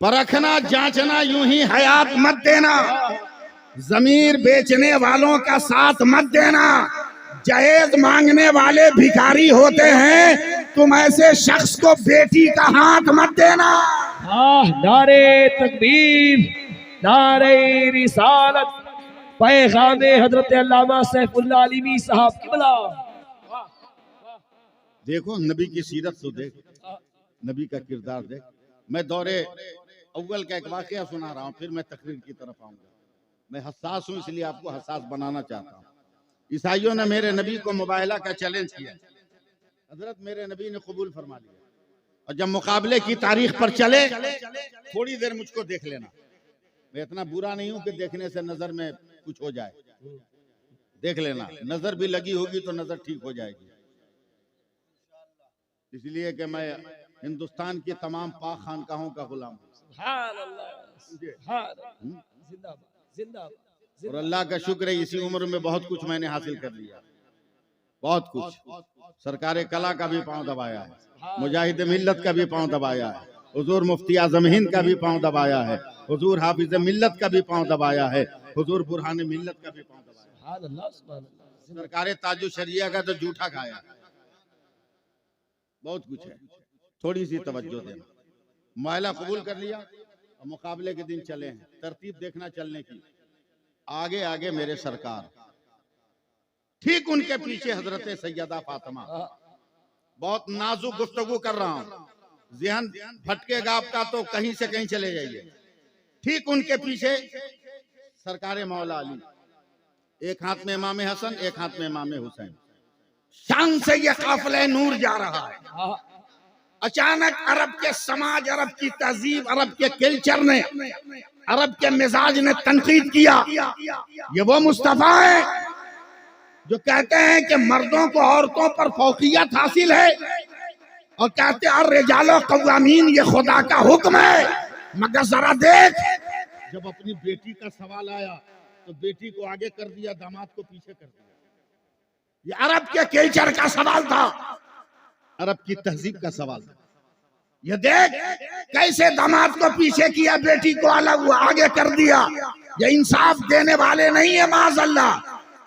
परखना जांचना यूं ही हयात मत देना, जमीर बेचने वालों का साथ मत देना, जहेज मांगने वाले भिखारी होते हैं, तुम ऐसे शख्स को बेटी का हाथ मत देना। नारे तकबीर, नारे रिसालत, पैगाम हजरत अल्लामा सैफुल्लाह अलीमी साहब की बला। देखो नबी की सीरत तो देख, नबी का किरदार देख। मैं दौरे अव्वल का एक वाकया सुना रहा हूँ, फिर मैं तकरीर की तरफ आऊंगा। मैं हसास हूँ इसलिए आपको हसास बनाना चाहता हूँ। ईसाइयों ने मेरे नबी को मुबाहला का चैलेंज किया, हजरत मेरे नबी ने कबूल फरमा लिया, और जब मुकाबले की तारीख पर चले, थोड़ी देर मुझको देख लेना, मैं इतना बुरा नहीं हूं कि देखने से नजर में कुछ हो जाए, देख लेना, नजर भी लगी होगी तो नजर ठीक हो जाएगी। इसलिए कि मैं हिंदुस्तान की तमाम पाक खानकाहों का गुलाम हूँ, और अल्लाह का शुक्र है इसी उम्र में बहुत कुछ मैंने हासिल कर लिया, बहुत कुछ। सरकारे कला का भी पांव दबाया है, मुजाहिद मिल्लत का भी पांव दबाया है, हुजूर मुफ्ती आजम हिंद का भी पांव दबाया है, हुजूर हाफिज मिल्लत का भी पांव दबाया है, हुजूर बुरहान मिल्लत का भी पांव दबाया है, सरकारे ताजु शरिया का तो जूठा खाया, बहुत कुछ है। थोड़ी सी तवज्जो देना। मुआहला कबूल कर लिया और मुकाबले के दिन चले हैं। तरतीब देखना चलने की, आगे आगे मेरे सरकार, ठीक उनके पीछे हजरत सैयदा फातिमा। बहुत नाजुक गुफ्तगू कर रहा हूँ, ज़हन भटकेगा आपका तो कहीं से कहीं चले जाइए। ठीक उनके पीछे सरकारे मौला अली, एक हाथ में इमाम हसन, एक हाथ में इमाम हुसैन। शान से ये काफिला नूर जा रहा है। अचानक अरब के समाज, अरब की तहजीब, अरब के कल्चर ने, अरब के मिजाज ने तनकीद किया। ये वो मुस्तफा है जो कहते हैं कि मर्दों को औरतों पर फौकियत हासिल है, और कहते हैं रिजालो कव्वामीन, ये खुदा का हुक्म है। मगर जरा देख, जब अपनी बेटी का सवाल आया तो बेटी को आगे कर दिया, दामाद को पीछे कर दिया। ये अरब के कल्चर का सवाल था, अरब की तहजीब का सवाल था। ये देख कैसे दामाद को पीछे किया, बेटी को अलग हुआ, आगे कर दिया। ये इंसाफ देने वाले नहीं है माज़अल्लाह।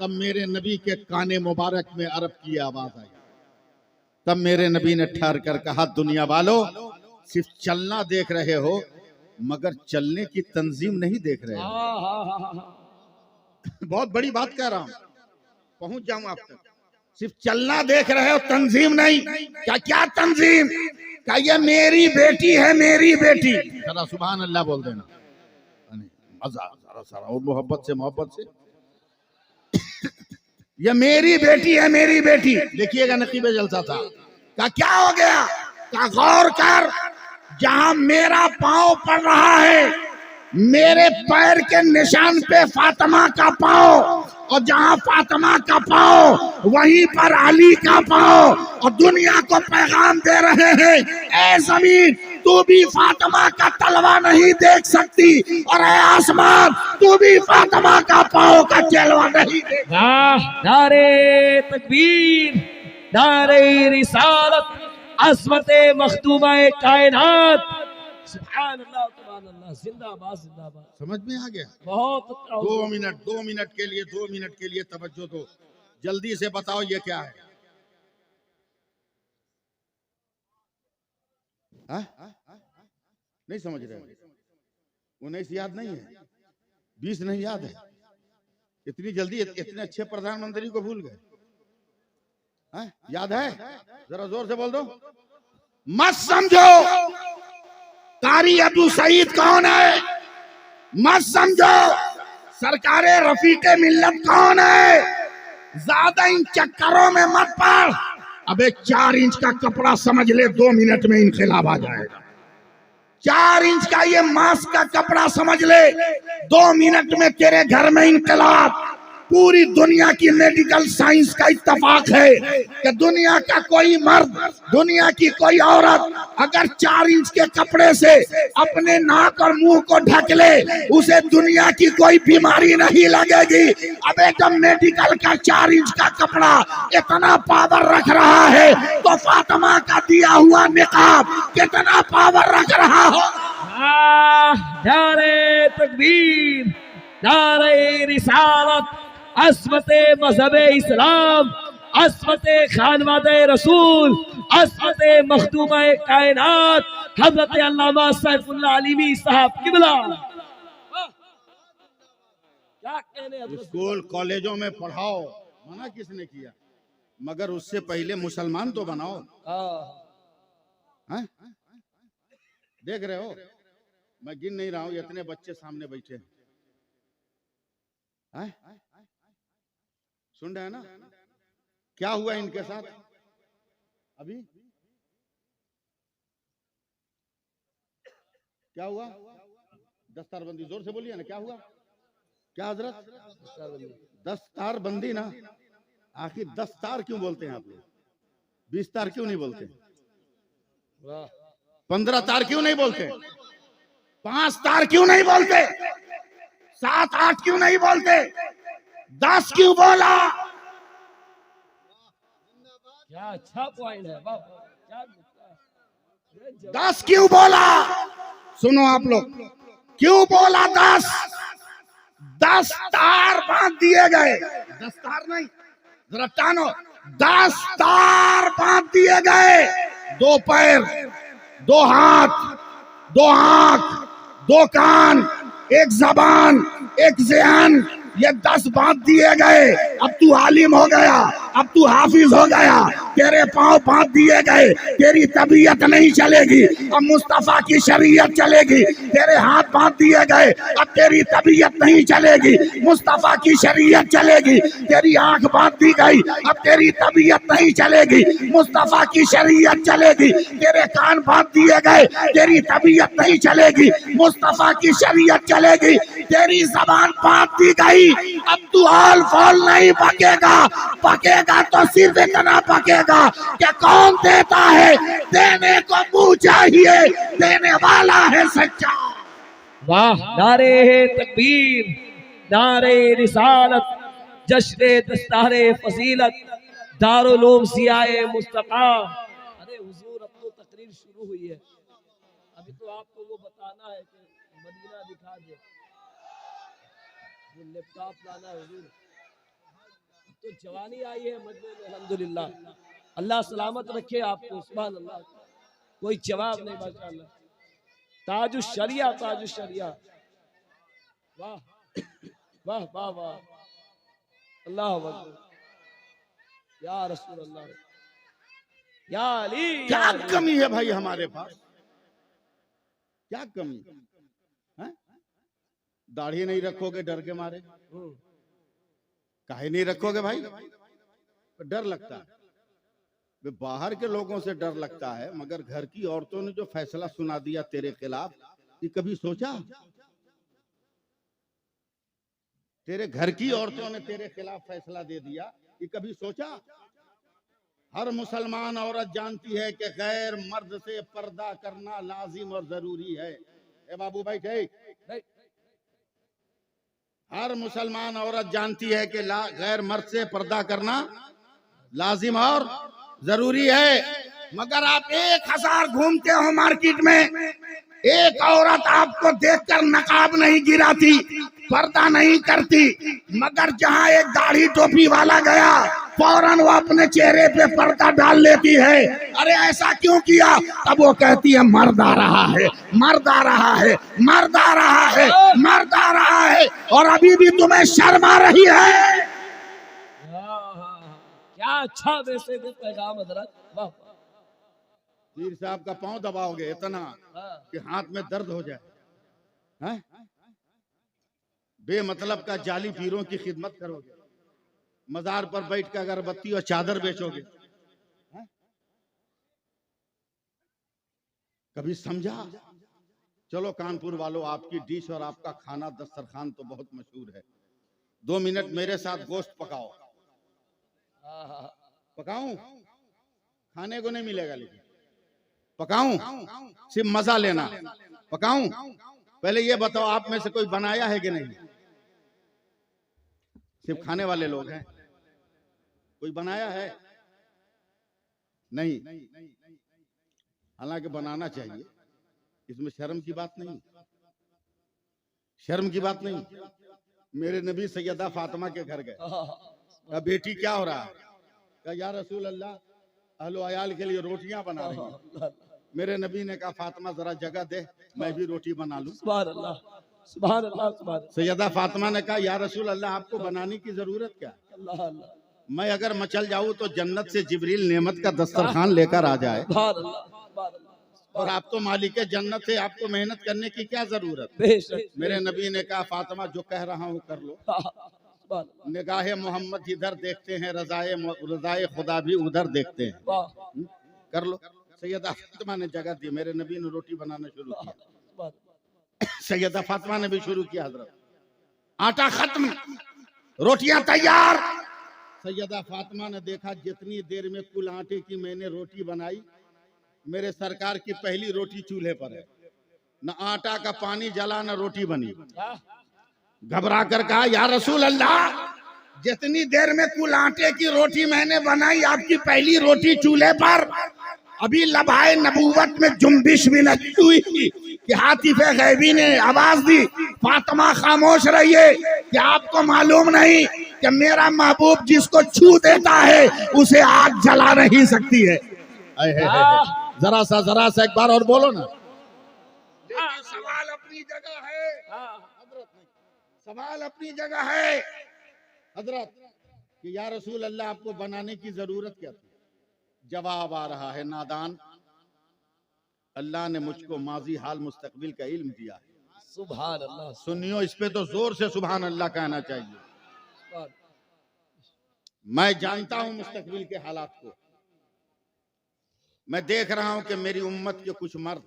तब मेरे नबी के काने मुबारक में अरब की आवाज आई। तब मेरे नबी ने ठहर कर कहा, दुनिया वालों, सिर्फ चलना देख रहे हो मगर चलने की तंजीम नहीं देख रहे हो। बहुत बड़ी बात कह रहा हूं, पहुंच जाऊं आप तक। सिर्फ चलना देख रहे हो, तंजीम नहीं। क्या क्या तंजीम? क्या ये मेरी बेटी है, मेरी बेटी। जरा सुभान अल्लाह बोल देना, मजा जरा और मोहब्बत से। ये मेरी बेटी है, मेरी बेटी। देखिएगा नकीब जलसा था, क्या हो गया? क्या गौर कर, जहां मेरा पांव पड़ रहा है, मेरे पैर के निशान पे फातिमा का पांव, और जहां फातिमा का पांव वहीं पर अली का पांव, और दुनिया को पैगाम दे रहे हैं, ऐ जमीन तू भी फातिमा का तलवा नहीं देख सकती, और ऐ आसमान तू भी फातिमा का पांव का जलवा नहीं देख। नारे तकबीर, नारे रिसालत, अस्मते मखदूमा कायनात, सुभान अल्लाह, सुभान अल्लाह, जिंदाबाद जिंदाबाद। समझ में आ गया? बहुत। 2 मिनट के लिए तवज्जो दो, जल्दी से बताओ ये क्या है? नहीं समझ रहे? 19 याद नहीं है, 20 नहीं याद है? इतनी जल्दी इतने अच्छे प्रधानमंत्री को भूल गए? याद है? जरा जोर से बोल दो। मत समझो कारी अबू सईद कौन है, मत समझो सरकारे रफीके मिल्लत कौन है, ज्यादा इन चक्करों में मत पड़। अबे 4 इंच का कपड़ा समझ ले, 2 मिनट में इनकलाब आ जाएगा। 4 इंच का ये मास्क का कपड़ा समझ ले, 2 मिनट में तेरे घर में इनकलाब। पूरी दुनिया की मेडिकल साइंस का इत्तफाक है कि दुनिया का कोई मर्द, दुनिया की कोई औरत अगर 4 इंच के कपड़े से अपने नाक और मुंह को ढक ले, उसे दुनिया की कोई बीमारी नहीं लगेगी। अबे जब मेडिकल का 4 इंच का कपड़ा इतना पावर रख रहा है, तो फातिमा का दिया हुआ निकाब कितना पावर रख रहा हो। नारे तकबीर, नारे रिसालत, अस्मते मजहब इस्लाम, अस्मते खानवादे रसूल, अस्मते मखदूमा कायनात हजरत अल्लामा सैफुल्लाह अलीवी साहब किबला। क्या कहने हजरत। स्कूल कॉलेजों में पढ़ाओ, मना किसने किया, मगर उससे पहले मुसलमान तो बनाओ। हैं? देख रहे हो, मैं गिन नहीं रहा हूं, इतने बच्चे सामने बैठे हैं। सुन रहे हैं ना क्या हुआ इनके साथ अभी? क्या हुआ? दस्तारबंदी, जोर से बोलिए ना, क्या हुआ? क्या हजरत? दस्तारबंदी ना, आखिर 10 तार क्यों बोलते हैं आप लोग? 20 तार क्यों नहीं बोलते? 15 तार क्यों नहीं बोलते? 5 तार क्यों नहीं बोलते? 7 8 क्यों नहीं बोलते? 10 क्यों बोला? क्या अच्छा पॉइंट है बाप, क्या 10 क्यों बोला? सुनो आप लोग, क्यों बोला 10? 10 तार बांध दिए गए। 10 तार नहीं, जरा टानो। 10 तार बांध दिए गए। 2 पैर, 2 हाथ, 2 आंख, 2 कान, 1 जबान, 1 ज़हन, ये 10 बांध दिए गए। अब तू आलिम हो गया, अब तू हाफिज हो गया, तेरे पांव बांध दिए गए, तेरी तबीयत नहीं चलेगी, अब मुस्तफा की शरीयत चलेगी। तेरे हाथ बांध दिए गए, अब तेरी तबीयत नहीं चलेगी, मुस्तफा की शरीयत चलेगी। तेरी आंख बांध दी गई, अब तेरी तबीयत नहीं चलेगी, मुस्तफा की शरीयत चलेगी। तेरे कान बांध दिए गए, तेरी तबीयत नहीं चलेगी, मुस्तफा की शरीयत चलेगी। तेरी जबान बांध दी गई, अब तू हाल फॉल नहीं पकेगा, पकेगा तो सिर्फ इतना पकेगा कि कौन देता है, देने को मुंह चाहिए, देने वाला है सच्चा। वाह, नारे तकबीर, नारे रिसालत, जश्न दस्तारे फजीलत, दारुल उलूम सियाए मुस्तफा। अरे हुजूर, अब तो तकरीर शुरू हुई है, अभी तो आपको वो बताना है कि मदीना दिखा दे, वो लैपटॉप लाना है हुजूर। तो जवानी आई है मजमे में, अल्हम्दुलिल्लाह, अल्लाह सलामत रखे आपको, सुभान अल्लाह। कोई जवाब नहीं, माशाअल्लाह। ताजु शरिया, ताजु शरिया, वाह वाह वाह वाह, अल्लाह अकबर, या रसूल अल्लाह, या अली। क्या कमी है भाई हमारे पास? क्या कमी है? दाढ़ी नहीं रखोगे डर के मारे? काहे नहीं रखोगे भाई? डर लगता है। बाहर के लोगों से डर लगता है, मगर घर की औरतों ने जो फैसला सुना दिया तेरे खिलाफ, ये कभी सोचा? तेरे घर की औरतों ने तेरे खिलाफ फैसला दे दिया, ये कभी सोचा? हर मुसलमान औरत जानती है कि गैर मर्द से पर्दा करना लाजिम और जरूरी है। ए बाबू भाई, ठीक? हर मुसलमान औरत जानती है कि गैर मर्द से पर्दा करना लाजिम और जरूरी है, मगर आप 1000 घूमते हो मार्केट में, एक औरत आपको देखकर नकाब नहीं गिराती, पर्दा नहीं करती, मगर जहां एक दाढ़ी टोपी वाला गया, फौरन वो अपने चेहरे पे पर्दा डाल लेती है। अरे ऐसा क्यों किया? तब वो कहती है मर्द आ रहा है, मर्द आ रहा है, मर्द आ रहा है, मर्द आ रहा है, और अभी भी तुम्हें शर्म आ रही है। क्या अच्छा वैसे भी पैगाम हजरत, वाह। पीर साहब का पांव दबाओगे इतना कि हाथ में दर्द हो जाए, हैं? बेमतलब का जाली पीरों की खिदमत करोगे, मजार पर बैठ कर अगरबत्ती और चादर बेचोगे, हैं? कभी समझा? चलो कानपुर वालों, आपकी डिश और आपका खाना दस्तरखान तो बहुत मशहूर है। 2 मिनट मेरे साथ गोश्त पकाओ। पकाऊं? खाने को नहीं मिलेगा, लेकिन पकाऊं, सिर्फ मजा लेना। पकाऊं? पहले ये बताओ, आप में से कोई बनाया है कि नहीं? सिर्फ खाने वाले लोग हैं, कोई बनाया है? नहीं। हालांकि बनाना चाहिए, इसमें शर्म की बात नहीं, शर्म की बात नहीं। मेरे नबी सैयदा फातिमा के घर गए, कहा बेटी क्या हो रहा है? कहा या रसूल अल्लाह, अहलो अयाल के लिए रोटियां बना रही हैं। मेरे नबी ने कहा फातिमा जरा जगह दे, मैं भी रोटी बना लूं। सुभान अल्लाह, सुभान अल्लाह, सुभान अल्लाह। सैयदा फातिमा ने कहा या रसूल अल्लाह, आपको बनाने की जरूरत क्या? अल्लाह अल्लाह, मैं अगर मचल जाऊं तो जन्नत से जिब्रील नेमत का दस्तरखान लेकर आ जाए, सुभान अल्लाह, सुभान अल्लाह। और आप तो मालिक जन्नत है, आपको मेहनत करने की क्या जरूरत? बेशक, मेरे नबी ने कहा फातिमा जो कह रहा हूं कर लो। सुभान अल्लाह, निगाहे मोहम्मद जिधर देखते हैं, रजाए खुदा भी उधर देखते हैं। वाह, कर लो। सैयदा फातिमा ने जगह दी, मेरे नबी ने रोटी बनाना शुरू किया। सुभान अल्लाह। सैयदा फातिमा ने भी शुरू किया। हजरत आटा खत्म, रोटियां तैयार। सैयदा फातिमा ने देखा जितनी देर में कुल आटे की मैंने रोटी बनाई, मेरे सरकार की पहली रोटी चूल्हे पर है। न आटा का पानी जला न रोटी बनी। घबरा कर कहा या रसूल अल्लाह, जितनी देर में कुल आटे की रोटी मैंने बनाई, आपकी पहली रोटी चूल्हे पर, अभी लबाए नबूवत में जुम्बिश भी नहीं हुई कि हातिफे गैबी ने आवाज दी फातिमा खामोश रहिए, कि आपको मालूम नहीं कि मेरा महबूब जिसको छू देता है उसे आग जला नहीं सकती है। जरा सा एक बार और बोलो ना। लेकिन सवाल अपनी जगह है हजरत, सवाल अपनी जगह है हजरत, कि या रसूल अल्लाह आपको बनाने की जरूरत क्या थी? जवाब आ रहा है नादान, अल्लाह ने मुझको माजी हाल मुस्तकबिल का इल्म दिया है। सुभान अल्लाह, सुनियो, इस पे तो जोर से सुभान अल्लाह कहना चाहिए। सुभान। मैं जानता हूं मुस्तकबिल के हालात को। मैं देख रहा हूं कि मेरी उम्मत के कुछ मर्द,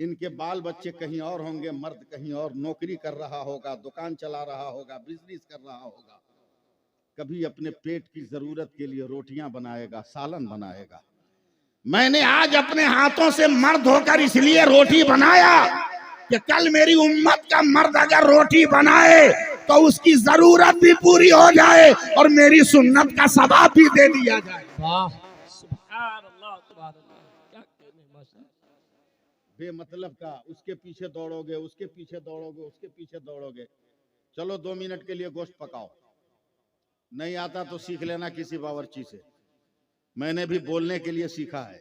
इनके बाल बच्चे कहीं और होंगे, मर्द कहीं और नौकरी कर रहा होगा, दुकान चला रहा होगा, बिजनेस कर रहा होगा, कभी अपने पेट की जरूरत के लिए रोटियां बनाएगा, सालन बनाएगा। मैंने आज अपने हाथों से मर्द होकर इसलिए रोटी बनाया कि कल मेरी उम्मत का मर्द अगर रोटी बनाए तो उसकी जरूरत भी पूरी हो जाए और मेरी सुन्नत का सवाब भी दे दिया जाए। सुभान अल्लाह, सुभान अल्लाह, क्या कहने माशाअल्लाह। बेमतलब का उसके पीछे दौड़ोगे, उसके पीछे दौड़ोगे, उसके पीछे दौड़ोगे। चलो 2 मिनट के लिए गोश्त पकाओ, नहीं आता तो सीख लेना किसी बावर्ची से। मैंने भी बोलने के लिए सीखा है।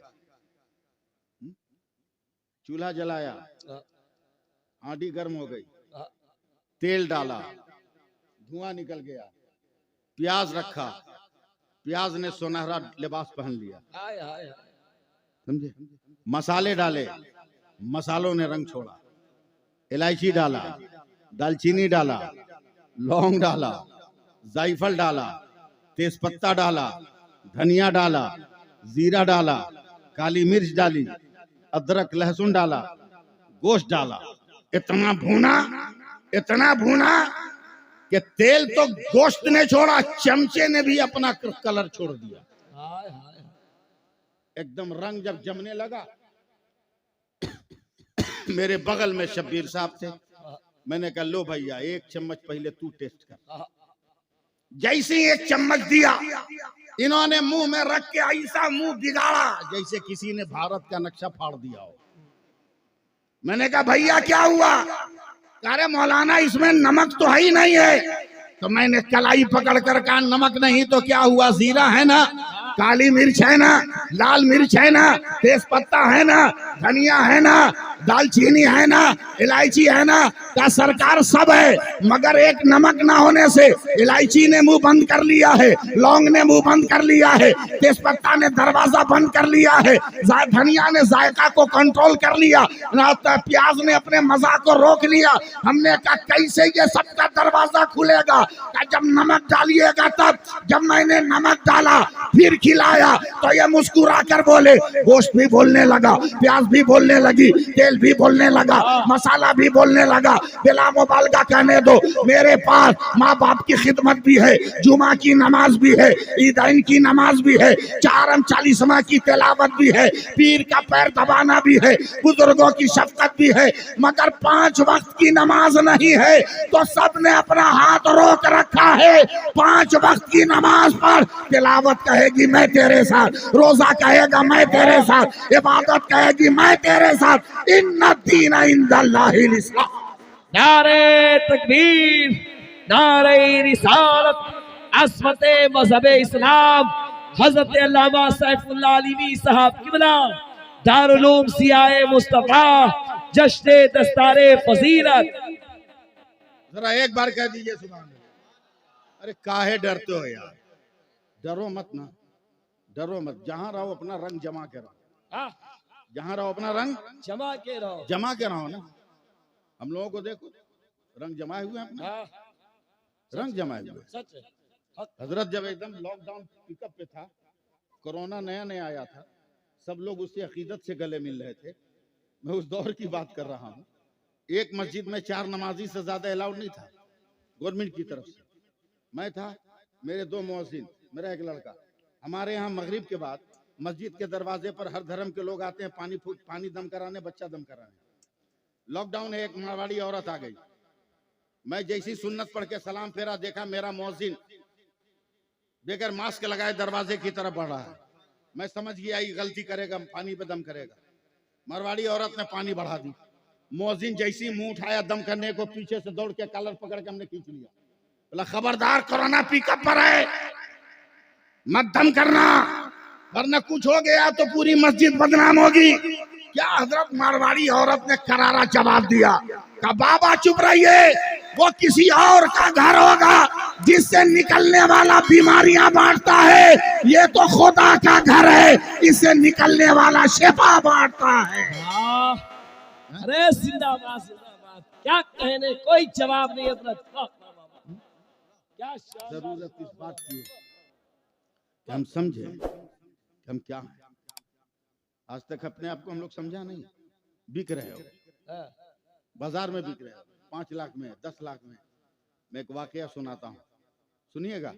चूल्हा जलाया, आंटी गर्म हो गई, तेल डाला, धुआं निकल गया, प्याज रखा, प्याज ने सुनहरा लिबास पहन लिया, समझे? मसाले डाले, मसालों ने रंग छोड़ा, इलायची डाला, दालचीनी डाला, लौंग डाला, जायफल डाला, तेजपत्ता डाला, धनिया डाला, जीरा डाला, काली मिर्च डाली, अदरक लहसुन डाला, गोश्त डाला। इतना भूना कि तेल तो गोश्त ने छोड़ा, चमचे ने भी अपना कलर छोड़ दिया। एकदम रंग जब जमने लगा, मेरे बगल में शब्बीर साहब थे। मैंने कहा लो भैया, 1 चम्मच पहले तू टेस्ट कर। जैसे 1 चम्मच दिया, इन्होंने मुंह में रख के ऐसा मुंह बिगाड़ा जैसे किसी ने भारत का नक्शा फाड़ दिया हो। मैंने कहा भैया क्या हुआ? अरे मौलाना इसमें नमक तो है ही नहीं है। तो मैंने कलाई पकड़ कर कहा नमक नहीं तो क्या हुआ, जीरा है ना, काली मिर्च है ना, लाल मिर्च है ना, तेज पत्ता है ना, धनिया है ना, दालचीनी है ना, इलायची है ना, क्या सरकार सब है, मगर एक नमक ना होने से इलायची ने मुंह बंद कर लिया है, लौंग ने मुंह बंद कर लिया है, तेज पत्ता ने दरवाजा बंद कर लिया है, धनिया ने जायका को कंट्रोल कर लिया, प्याज ने अपने मजाक को रोक लिया। हमने कहा कैसे ये सबका दरवाजा खुलेगा? जब नमक डालिएगा तब। जब मैंने नमक डाला फिर खिलाया तो ये मुस्कुरा कर बोले, गोश्त भी बोलने लगा, प्याज भी बोलने लगी, तेल भी बोलने लगा, मसाला भी बोलने लगा। बिला मुबालगा कहने दो, मेरे पास माँ बाप की खिदमत भी है, जुमा की नमाज भी है, ईदैन की नमाज भी है, 440 की तिलावत भी है, पीर का पैर दबाना भी है, बुजुर्गों की शफकत भी है, मगर 5 वक्त की नमाज नहीं है। तो सबने अपना हाथ रोक रखा है। 5 वक्त की नमाज पर तिलावत कहेगी मैं तेरे साथ, रोजा कहेगा मैं तेरे साथ, इबादत कहेगी मैं तेरे साथ। इन्ना दीन इंदल्लाहिल इस्लाम। नारे तकबीर, नारे रिसालत, असमते मजहबे इस्लाम, हजरत अल्लामा सैफुल्लाह अलीवी साहब किबला, दारुल उलूम सियाए मुस्तफा, जश्न दस्तारे फजीलत। जरा एक बार कह दीजिए सुभान अल्लाह। अरे काहे डरते हो यार, डरो मत ना, डरो मत। जहां रहो अपना रंग जमा के रहो, हाँ, जहां रहो अपना रंग जमा के रहो। जमा के रहो ना। हम लोगों को देखो रंग जमाए हुए हैं अपना, हाँ, रंग जमाए हुए। सच है। हक। हजरत जब एकदम लॉकडाउन पिकअप पे था, कोरोना नया नया आया था, सब लोग उससे अकीदत से गले मिल रहे थे। मैं उस दौर की बात कर रहा हूँ। एक मस्जिद में 4 नमाजी से ज्यादा अलाउड नहीं था गवर्नमेंट की तरफ से। मैं था, मेरे 2 मुअज्जिन, मेरा एक लड़का। हमारे यहाँ मगरिब के बाद मस्जिद के दरवाजे पर हर धर्म के लोग आते हैं पानी दम कराने, बच्चा दम कराने। लॉकडाउन है, एक मारवाड़ी औरत आ गई। मैं जैसी सुन्नत पढ़ के सलाम फेरा, देखा मेरा मुअज्जिन बगैर मास्क लगाए दरवाजे की तरफ बढ़ रहा है। मैं समझ गया ये गलती करेगा, पानी पे दम करेगा। मारवाड़ी औरत ने पानी बढ़ा दी। मुअज्जिन जैसी मुंह उठाया दम करने को, पीछे से दौड़ के कॉलर पकड़ के हमने खींच लिया। बोला खबरदार, कोरोना पिकअप पर है, मत दम करना, वरना कुछ हो गया तो पूरी मस्जिद बदनाम होगी। क्या हजरत मारवाड़ी औरत ने करारा जवाब दिया, कहा बाबा चुप रहिए, वो किसी और का घर होगा जिससे निकलने वाला बीमारियां बांटता है, ये तो खुदा का घर है, इससे निकलने वाला शिफा बांटता है। हाँ। अरे जिंदाबाद जिंदाबाद, क्या कहने, कोई जवाब नहीं अपना। क्या शानदार। जरूरत इस बात की कि हम समझे कि हम क्या हैं। आज तक अपने आप को हम लोग समझा नहीं। बिक रहे हो, हाँ, बाजार में बिक रहे हो, 5 लाख में, 10 लाख में। मैं एक वाकया सुनाता हूँ, सुनिएगा।